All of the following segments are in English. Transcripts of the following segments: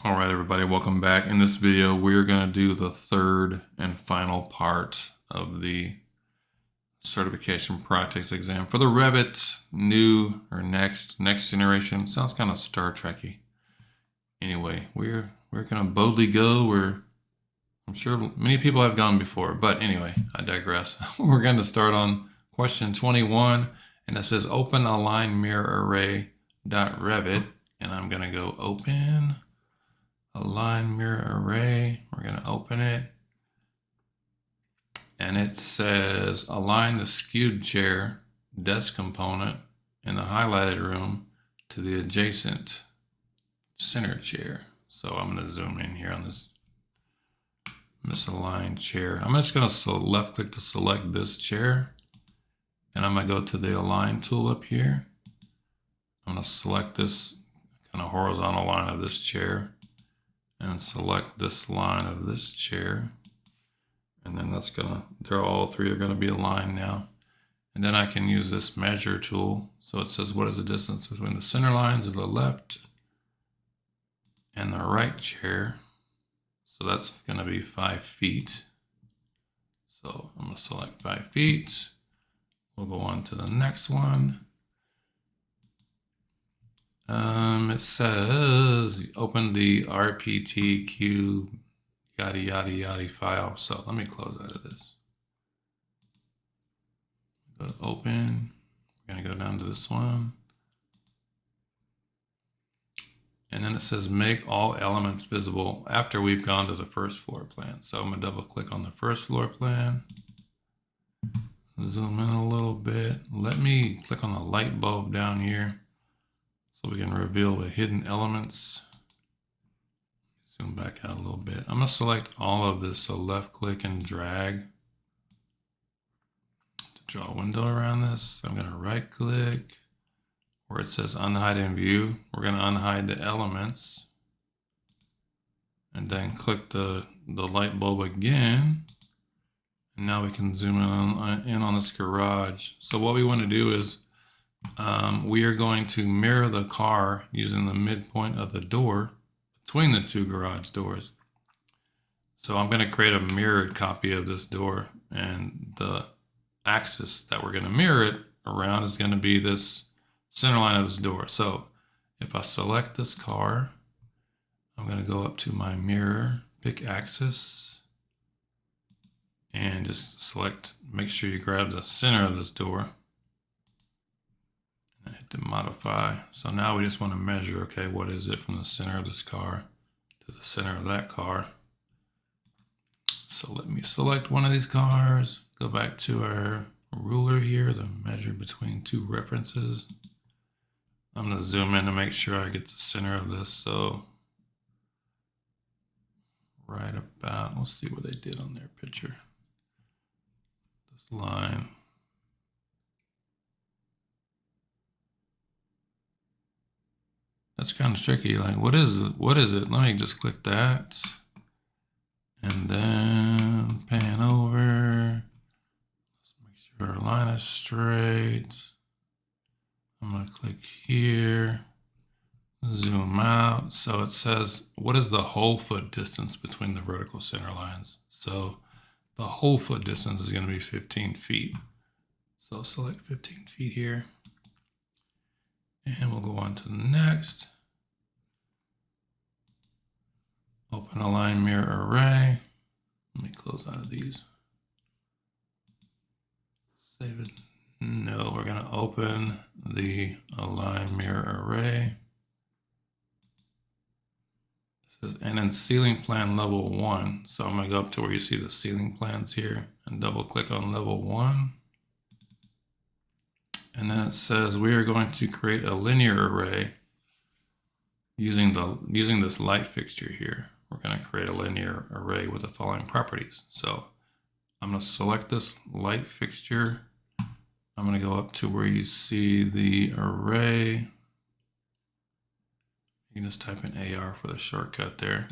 All right, everybody, welcome back. In this video, we're going to do the third and final part of the certification practice exam for the Revit new or next generation. Sounds kind of Star Trek-y. Anyway, we're going to boldly go. I'm sure many people have gone before, but anyway, I digress. We're going to start on question 21, and it says open align mirror array.revit, and I'm going to go open align mirror array. We're going to open it. And it says align the skewed chair desk component in the highlighted room to the adjacent center chair. So I'm going to zoom in here on this misaligned chair. I'm just going to left click to select this chair. And I'm going to go to the align tool up here. I'm going to select this kind of horizontal line of this chair and select this line of this chair. And then all three are gonna be aligned now. And then I can use this measure tool. So it says, what is the distance between the center lines of the left and the right chair? So that's gonna be 5 feet. So I'm gonna select 5 feet. We'll go on to the next one. It says open the RPTQ yada yada yada file. So let me close out of this. Go to open. We're gonna go down to this one. And then it says make all elements visible after we've gone to the first floor plan. So I'm gonna double click on the first floor plan. Zoom in a little bit. Let me click on the light bulb down here so we can reveal the hidden elements. Zoom back out a little bit. I'm going to select all of this, so left click and drag to draw a window around this. I'm going to right click where it says unhide in view. We're going to unhide the elements and then click the light bulb again. And now we can zoom in on this garage. So what we want to do is we are going to mirror the car using the midpoint of the door between the two garage doors. So I'm going to create a mirrored copy of this door, and the axis that we're going to mirror it around is going to be this center line of this door. So if I select this car, I'm going to go up to my mirror, pick axis, and just select, make sure you grab the center of this door. Hit the modify. So now we just want to measure, okay, what is it from the center of this car to the center of that car. So let me select one of these cars, go back to our ruler here, the measure between two references. I'm going to zoom in to make sure I get the center of this. So right about, we'll see what they did on their picture. This line. That's kind of tricky. Like, what is it? What is it? Let me just click that. And then pan over. Let's make sure our line is straight. I'm going to click here. Zoom out. So it says, what is the whole foot distance between the vertical center lines? So the whole foot distance is going to be 15 feet. So select 15 feet here. And we'll go on to the next. Open align mirror array. Let me close out of these. Save it. No, we're going to open the align mirror array. It says, and in ceiling plan level 1. So I'm going to go up to where you see the ceiling plans here and double click on level 1. And then it says we are going to create a linear array using this light fixture here. We're going to create a linear array with the following properties. So I'm going to select this light fixture. I'm going to go up to where you see the array. You can just type in AR for the shortcut there.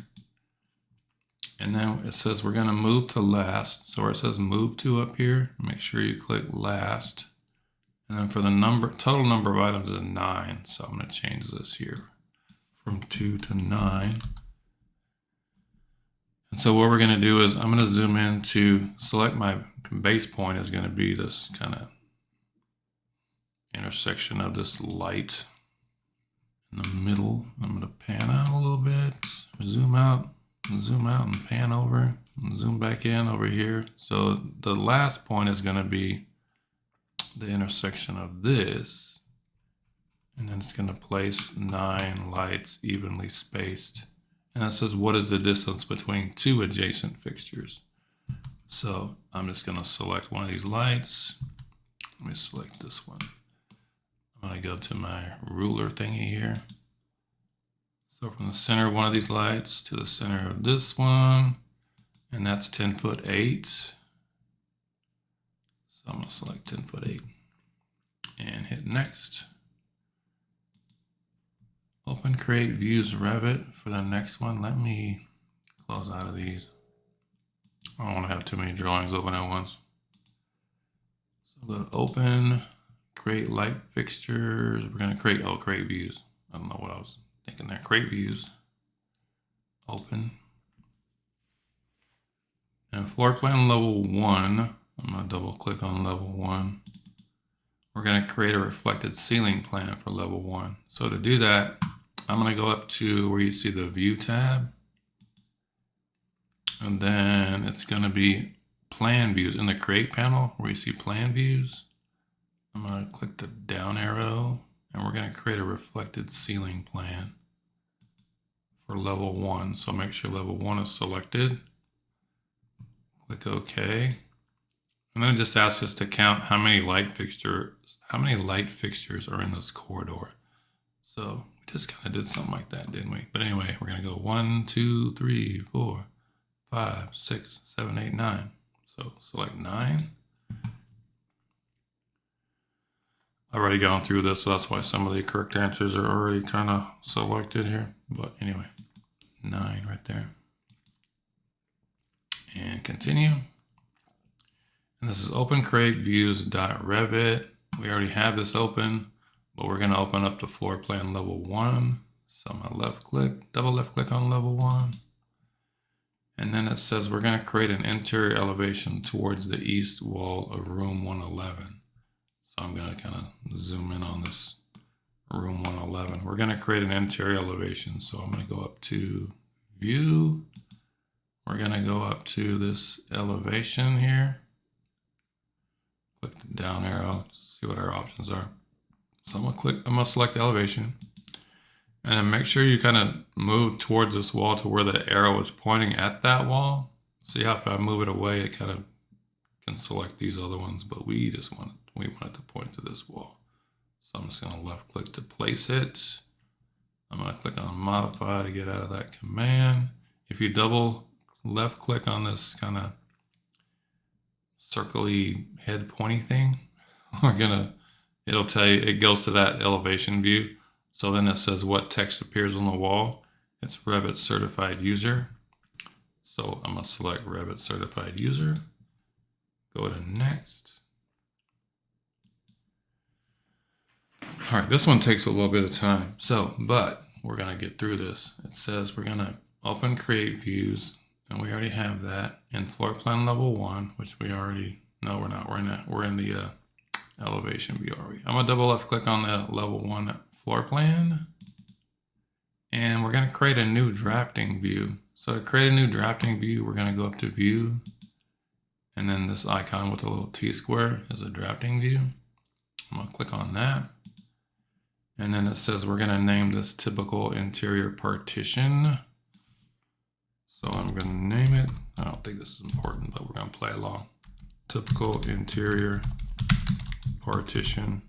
And then it says we're going to move to last. So where it says move to up here, make sure you click last. And then for the total number of items is 9. So I'm going to change this here from 2 to 9. And so what we're going to do is I'm going to zoom in to select my base point is going to be this kind of intersection of this light in the middle. I'm going to pan out a little bit, zoom out and pan over and zoom back in over here. So the last point is going to be the intersection of this, and then it's going to place 9 lights evenly spaced. And it says, what is the distance between 2 adjacent fixtures? So I'm just going to select one of these lights. Let me select this one. I'm going to go to my ruler thingy here. So from the center of one of these lights to the center of this one, and that's 10'8". So I'm going to select 10'8" and hit next. Open Create Views Revit for the next one. Let me close out of these. I don't want to have too many drawings open at once. So go to Open, Create Light Fixtures. We're going to create views. I don't know what I was thinking there. Create Views. Open. And floor plan level 1. I'm going to double click on level 1. We're going to create a reflected ceiling plan for level 1. So to do that, I'm going to go up to where you see the View tab. And then it's going to be Plan Views in the Create panel where you see Plan Views. I'm going to click the down arrow and we're going to create a reflected ceiling plan for level 1. So make sure level 1 is selected. Click OK. And then it just asks us to count how many light fixtures are in this corridor. So we just kind of did something like that, didn't we? But anyway, we're going to go 1, 2, 3, 4, 5, 6, 7, 8, 9. So select 9. I've already gone through this, so that's why some of the correct answers are already kind of selected here. But anyway, 9 right there. And continue. And this is opencreateviews.revit. We already have this open, but we're going to open up the floor plan level 1. So I'm going to left click, double left click on level 1. And then it says we're going to create an interior elevation towards the east wall of room 111. So I'm going to kind of zoom in on this room 111. We're going to create an interior elevation. So I'm going to go up to view. We're going to go up to this elevation here. Click the down arrow, see what our options are. So I'm gonna select elevation. And then make sure you kind of move towards this wall to where the arrow is pointing at that wall. See how if I move it away, it kind of can select these other ones, but we want it to point to this wall. So I'm just gonna left click to place it. I'm gonna click on modify to get out of that command. If you double left click on this kind of circly head pointy thing, it'll tell you, it goes to that elevation view. So then it says what text appears on the wall. It's Revit certified user. So I'm going to select Revit certified user. Go to next. All right, this one takes a little bit of time. But we're going to get through this. It says we're going to open create views, and we already have that in floor plan level 1, which we already, no, we're not. We're in the elevation view already. I'm going to double left click on the level 1 floor plan, and we're going to create a new drafting view. So to create a new drafting view, we're going to go up to view, and then this icon with a little T square is a drafting view. I'm going to click on that. And then it says we're going to name this typical interior partition. So I'm going to name it, I don't think this is important, but we're going to play along. Typical interior partition.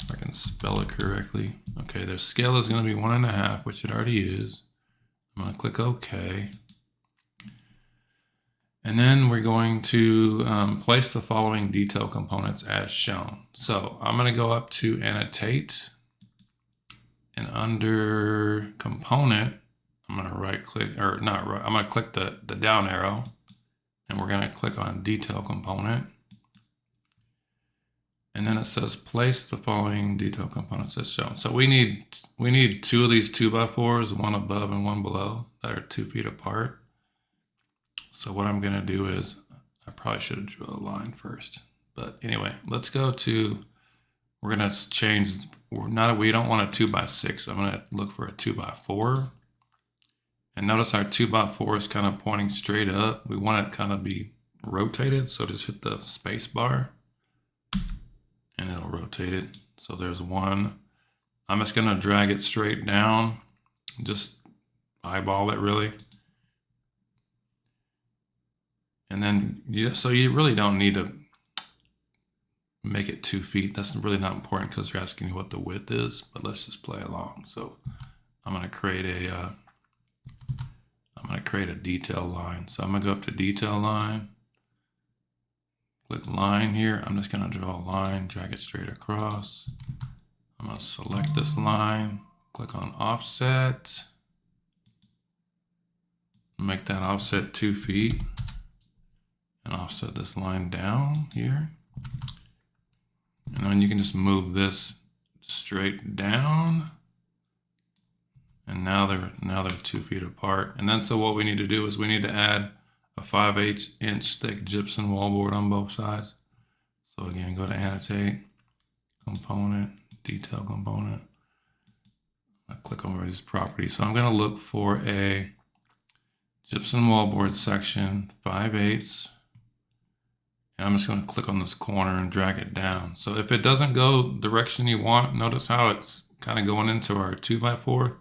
If I can spell it correctly. Okay, their scale is going to be 1.5, which it already is. I'm going to click OK. And then we're going to place the following detail components as shown. So I'm going to go up to annotate, and under component, I'm going to right click, or not right, I'm going to click the down arrow, and we're going to click on detail component. And then it says place the following detail components as shown. So we need 2 of these 2x4s, one above and one below, that are 2 feet apart. So what I'm going to do is, I probably should have drew a line first. But anyway, let's go to, we're going to change, we don't want a 2x6. I'm going to look for a 2x4. And notice our 2x4 is kind of pointing straight up. We want it kind of be rotated. So just hit the space bar and it'll rotate it. So there's one. I'm just going to drag it straight down. Just eyeball it really. And then, so you really don't need to make it 2 feet. That's really not important because you're asking you what the width is, but let's just play along. So I'm going to create a detail line. So I'm going to go up to detail line, click line here. I'm just going to draw a line, drag it straight across. I'm going to select this line, click on offset, make that offset 2 feet, and offset this line down here. And then you can just move this straight down. And now they're 2 feet apart. And then so what we need to do is we need to add a 5/8 inch thick gypsum wallboard on both sides. So again, go to annotate, component, detail component. I click over these properties. So I'm going to look for a gypsum wallboard section, 5/8. And I'm just going to click on this corner and drag it down. So if it doesn't go the direction you want, notice how it's kind of going into our 2x4.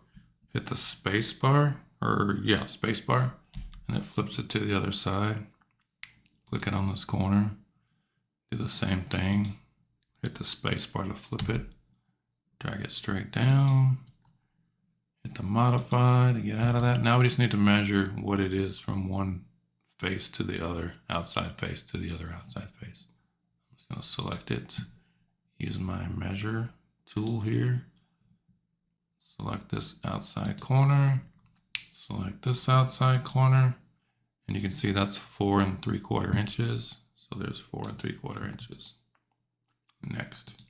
Hit the space bar, space bar, and it flips it to the other side. Click it on this corner. Do the same thing. Hit the space bar to flip it. Drag it straight down. Hit the modify to get out of that. Now we just need to measure what it is from one face to the other, outside face to the other outside face. I'm just going to select it. Use my measure tool here. Select this outside corner, select this outside corner, and you can see that's 4 3/4 inches. So there's 4 3/4 inches. Next.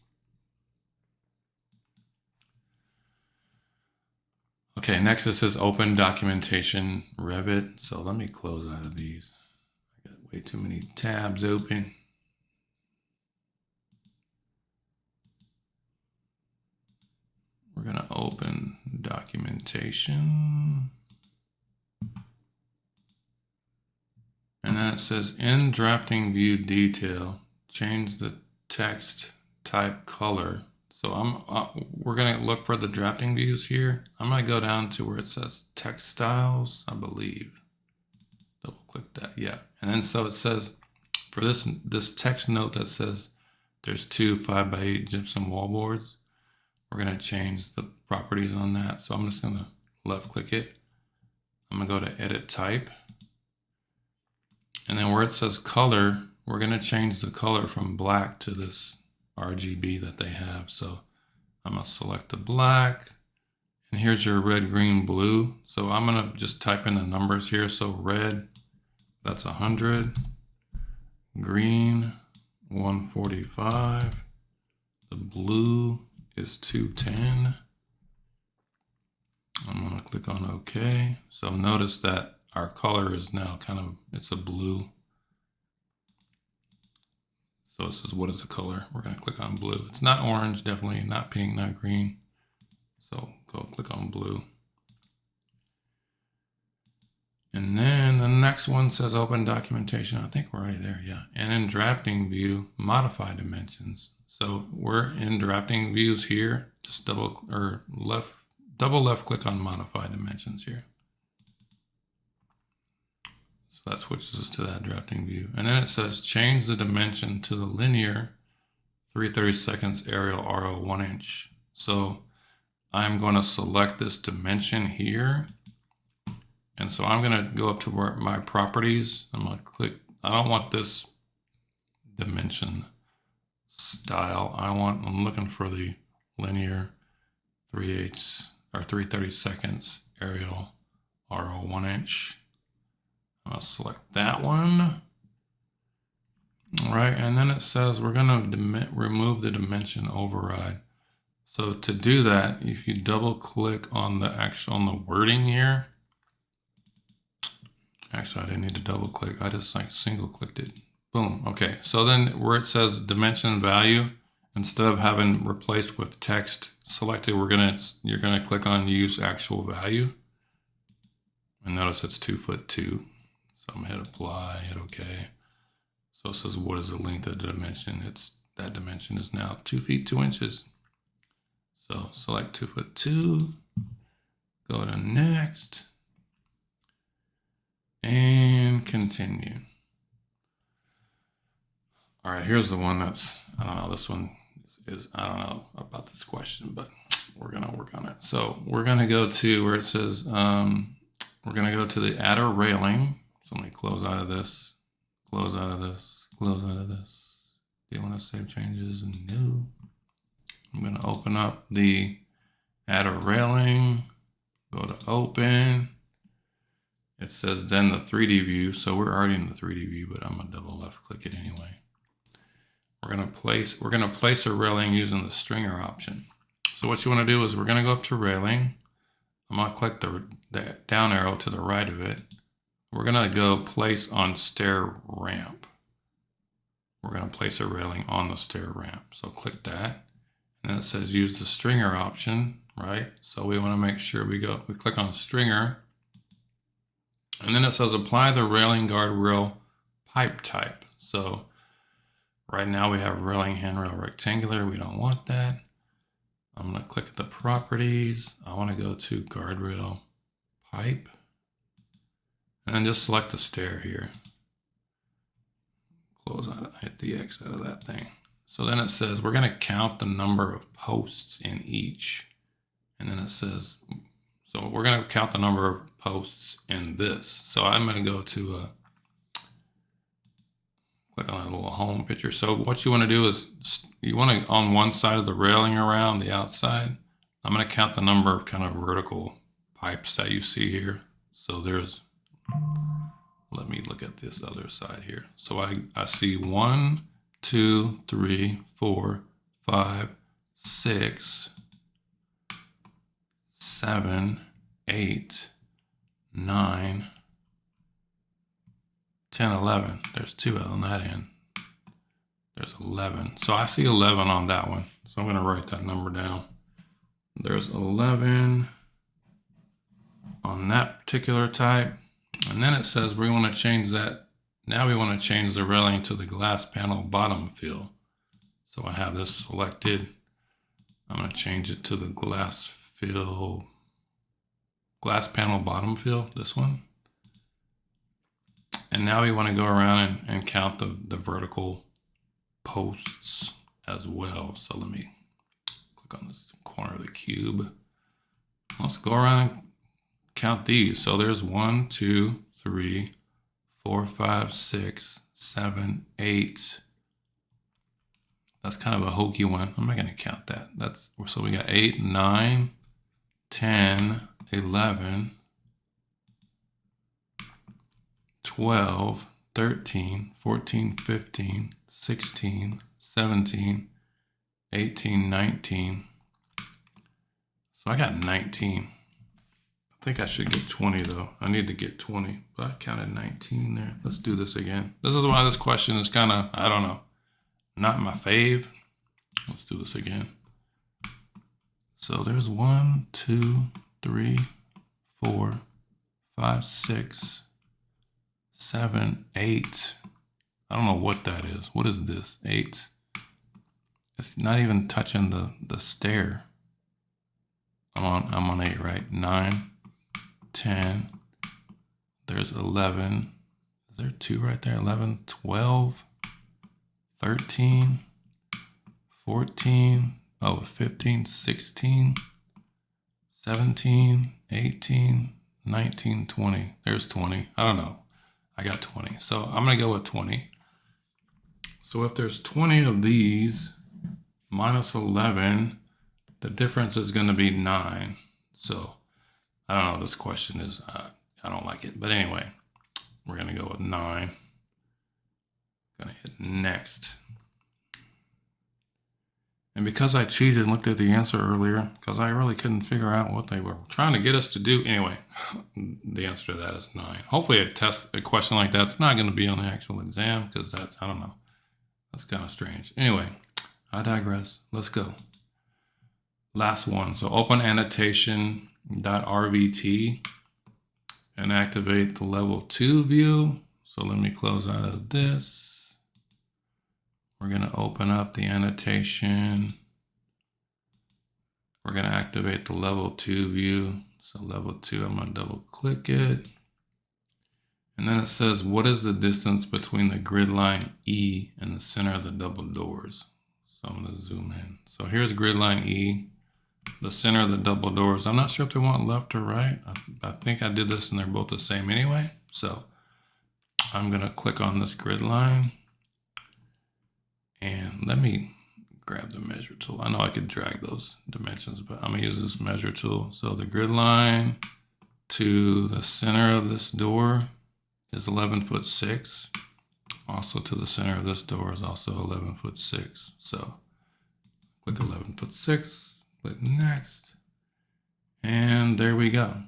Okay, next it says open documentation Revit. So let me close out of these. I got way too many tabs open. We're going to open documentation. And then it says in drafting view detail, change the text type color. So we're going to look for the drafting views here. I'm going to go down to where it says text styles, I believe. Double click that, yeah. And then so it says for this text note that says there's 2 5x8 gypsum wallboards. We're going to change the properties on that. So I'm just going to left click it. I'm going to go to edit type. And then where it says color, we're going to change the color from black to this RGB that they have. So I'm going to select the black. And here's your red, green, blue. So I'm going to just type in the numbers here. So red, that's 100. Green, 145. The blue is 210. I'm going to click on OK. So notice that our color is now it's a blue. So it says, what is the color? We're going to click on blue. It's not orange, definitely not pink, not green. So go click on blue. And then the next one says open documentation. I think we're already there, yeah. And in drafting view, modify dimensions. So we're in drafting views here. Just double left click on modify dimensions here. So that switches us to that drafting view. And then it says change the dimension to the linear 3/32 aerial RO 1 inch. So I'm going to select this dimension here. And so I'm going to go up to where my properties. I'm going to click, I don't want this dimension style. I'm looking for the linear 3/8 or 3/32 aerial RO 1 inch. I'll select that one. All right, and then it says we're gonna remove the dimension override. So to do that, if you double click on the wording here, actually I didn't need to double click, I just like single clicked it. Boom, okay. So then where it says dimension value, instead of having replaced with text selected, you're gonna click on use actual value. And notice it's 2'2". So I'm gonna hit apply, hit okay. So it says what is the length of the dimension? That dimension is now 2 feet 2 inches. So select 2'2", go to next, and continue. All right, here's the one that's, I don't know, this one is, I don't know about this question, but we're gonna work on it. So we're gonna go to where it says, we're gonna go to the add a railing. So let me close out of this, close out of this, close out of this. Do you wanna save changes? No. I'm gonna open up the add a railing, go to open. It says then the 3D view. So we're already in the 3D view, but I'm gonna double left click it anyway. We're gonna place a railing using the stringer option. So what you wanna do is we're gonna go up to railing. I'm gonna click the down arrow to the right of it. We're gonna go place on stair ramp. We're gonna place a railing on the stair ramp. So click that. And then it says use the stringer option, right? So we wanna make sure we click on stringer. And then it says apply the railing guardrail pipe type. So right now we have railing handrail rectangular. We don't want that. I'm gonna click the properties. I wanna go to guardrail pipe. And then just select the stair here. Close out, hit the X out of that thing. So then it says we're gonna count the number of posts in each. And then it says, so we're gonna count the number of posts in this. So I'm gonna go to click on that little home picture. So what you wanna do is, you wanna on one side of the railing around the outside, I'm gonna count the number of kind of vertical pipes that you see here. So there's, let me look at this other side here. So I see 1, 2, 3, 4, 5, 6, 7, 8, 9, 10, 11. There's 2 on that end. There's 11. So I see 11 on that one. So I'm gonna write that number down. There's 11 on that particular type. And then it says we wanna change that. Now we wanna change the railing to the glass panel bottom fill. So I have this selected. I'm gonna change it to the glass panel bottom fill, this one. And now we wanna go around and count the vertical posts as well. So let me click on this corner of the cube. Let's go around and count these. So there's 1, 2, 3, 4, 5, 6, 7, 8. That's kind of a hokey one. I'm not gonna count that. So we got 8, 9, 10, 11, 12, 13, 14, 15, 16, 17, 18, 19. So I got 19. I think I should get 20 though. I need to get 20, but I counted 19 there. Let's do this again. This is why this question is kind of, I don't know, not my fave. Let's do this again. So there's 1, 2, 3, 4, 5, 6, 7, 8. I don't know what that is. What is this? 8. It's not even touching the stair. I'm on 8, right? 9, 10. There's 11. Is there 2 right there? 11, 12, 13, 14. Oh, 15, 16, 17, 18, 19, 20. There's 20. I don't know. I got 20. So I'm going to go with 20. So if there's 20 of these minus 11, the difference is going to be 9. So I don't know. This question is I don't like it. But anyway, we're going to go with 9. Going to hit next. And because I cheated and looked at the answer earlier, because I really couldn't figure out what they were trying to get us to do. Anyway, the answer to that is 9. Hopefully a question like that's not going to be on the actual exam, because that's, I don't know. That's kind of strange. Anyway, I digress. Let's go. Last one. So open annotation.rvt and activate the level 2 view. So let me close out of this. We're going to open up the annotation. We're going to activate the level 2 view. So level 2, I'm going to double click it. And then it says, what is the distance between the grid line E and the center of the double doors? So I'm going to zoom in. So here's grid line E, the center of the double doors. I'm not sure if they want left or right. I think I did this and they're both the same anyway. So I'm going to click on this grid line. And let me grab the measure tool. I know I could drag those dimensions, but I'm gonna use this measure tool. So the grid line to the center of this door is 11'6". Also to the center of this door is also 11'6". So click 11'6", click next, and there we go.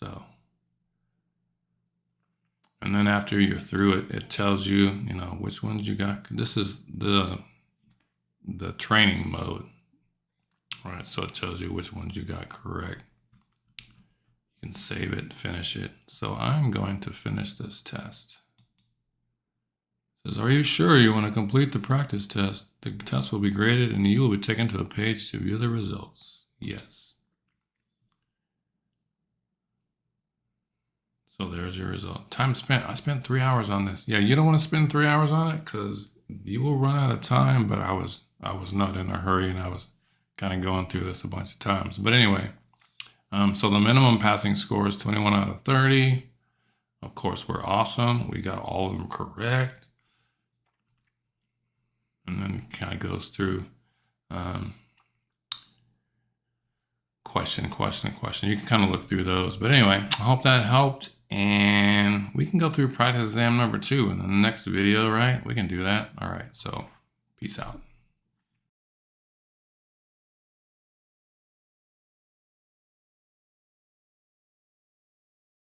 So, and then after you're through it, it tells you, you know, which ones you got. This is the training mode. All right, so it tells you which ones you got correct. You can save it, finish it. So I'm going to finish this test. It says, are you sure you want to complete the practice test? The test will be graded and you will be taken to a page to view the results. Yes. So there's your result. Time spent. I spent 3 hours on this. Yeah, you don't want to spend 3 hours on it because you will run out of time, but I was not in a hurry and I was kind of going through this a bunch of times. But anyway, so the minimum passing score is 21 out of 30. Of course, we're awesome. We got all of them correct. And then it kind of goes through question. You can kind of look through those. But anyway, I hope that helped. And we can go through practice exam number 2 in the next video, right? We can do that. All right, so peace out.